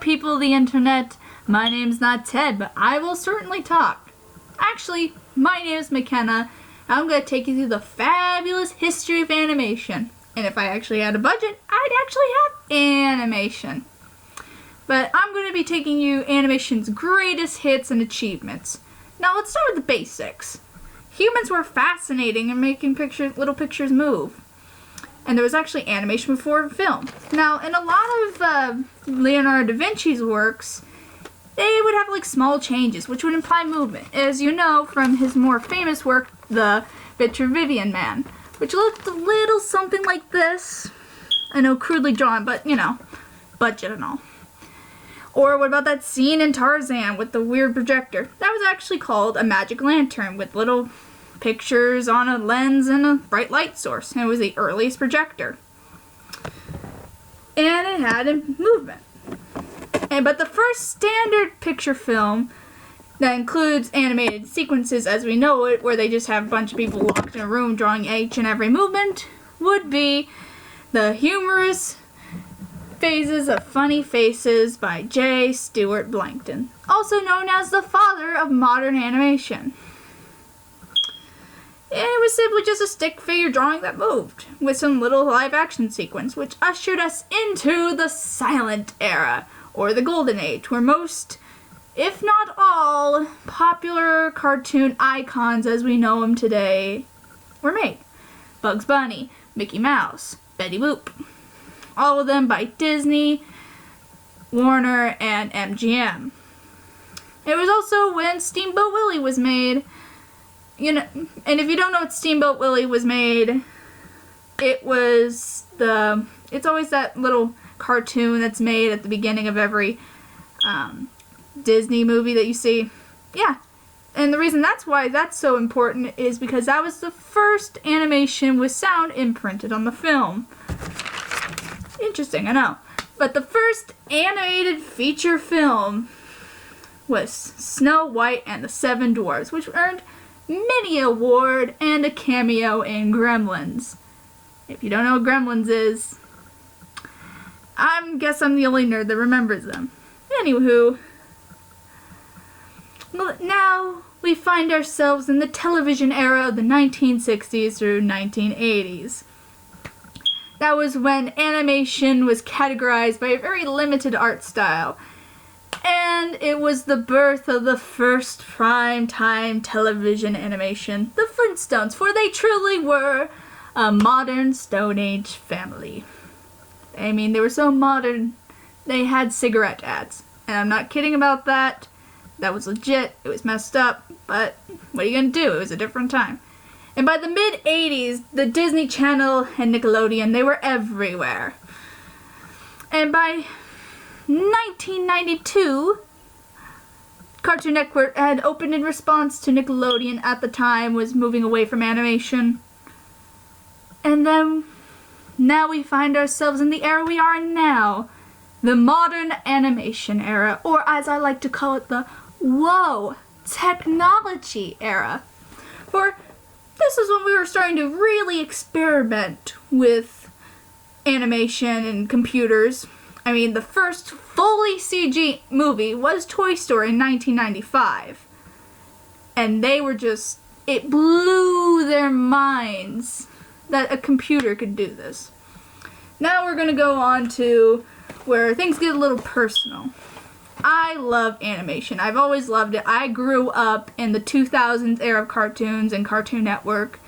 people of the internet? My name's not Ted, but I will certainly talk. Actually, my name is McKenna. I'm going to take you through the fabulous history of animation. And if I actually had a budget, I'd actually have animation. But I'm going to be taking you animation's greatest hits and achievements. Now let's start with the basics. Humans were fascinating in making little pictures move. And there was actually animation before film. Now, in a lot of Leonardo da Vinci's works, they would have like small changes, which would imply movement. As you know from his more famous work, the Vitruvian Man, which looked a little something like this. I know, crudely drawn, but you know, budget and all. Or what about that scene in Tarzan with the weird projector? That was actually called a magic lantern with little pictures on a lens and a bright light source. And it was the earliest projector. And it had a movement. But the first standard picture film that includes animated sequences as we know it, where they just have a bunch of people locked in a room drawing each and every movement, would be The Humorous Phases of Funny Faces by J. Stewart Blankton, also known as the father of modern animation. It was simply just a stick figure drawing that moved, with some little live action sequence, which ushered us into the silent era, or the golden age, where most, if not all, popular cartoon icons as we know them today were made. Bugs Bunny, Mickey Mouse, Betty Boop. All of them by Disney, Warner, and MGM. It was also when Steamboat Willie was made. You know, and if you don't know what Steamboat Willie was made, it's always that little cartoon that's made at the beginning of every Disney movie that you see. Yeah. And the reason that's why that's so important is because that was the first animation with sound imprinted on the film. Interesting, I know. But the first animated feature film was Snow White and the Seven Dwarfs, which earned many an award and a cameo in Gremlins. If you don't know what Gremlins is, I guess I'm the only nerd that remembers them. Anywho, now we find ourselves in the television era of the 1960s through 1980s. That was when animation was categorized by a very limited art style. And it was the birth of the first prime-time television animation, the Flintstones, for they truly were a modern Stone Age family. I mean, they were so modern, they had cigarette ads. And I'm not kidding about that. That was legit. It was messed up. But what are you going to do? It was a different time. And by the mid-80s, the Disney Channel and Nickelodeon, they were everywhere. And by 1992, Cartoon Network had opened in response to Nickelodeon at the time was moving away from animation. And then, now we find ourselves in the era we are in now. The modern animation era, or as I like to call it, the whoa technology era. For this is when we were starting to really experiment with animation and computers. I mean, the first fully CG movie was Toy Story in 1995. And they were just, it blew their minds that a computer could do this. Now we're going to go on to where things get a little personal. I love animation. I've always loved it. I grew up in the 2000s era of cartoons and Cartoon Network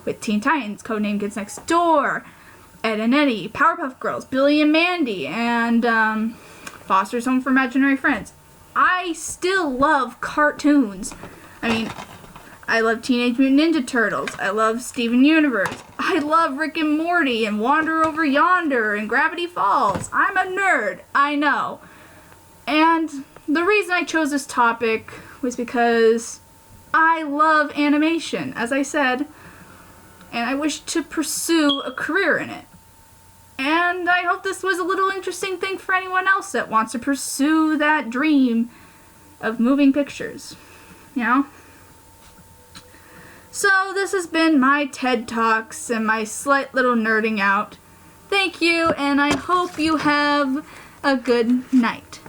with Teen Titans, Codename Kids Next Door, Ed and Eddie, Powerpuff Girls, Billy and Mandy, and Foster's Home for Imaginary Friends. I still love cartoons. I mean, I love Teenage Mutant Ninja Turtles. I love Steven Universe. I love Rick and Morty and Wander Over Yonder and Gravity Falls. I'm a nerd, I know. And the reason I chose this topic was because I love animation, as I said, and I wish to pursue a career in it. And I hope this was a little interesting thing for anyone else that wants to pursue that dream of moving pictures, you know? So this has been my TED Talks and my slight little nerding out. Thank you, and I hope you have a good night.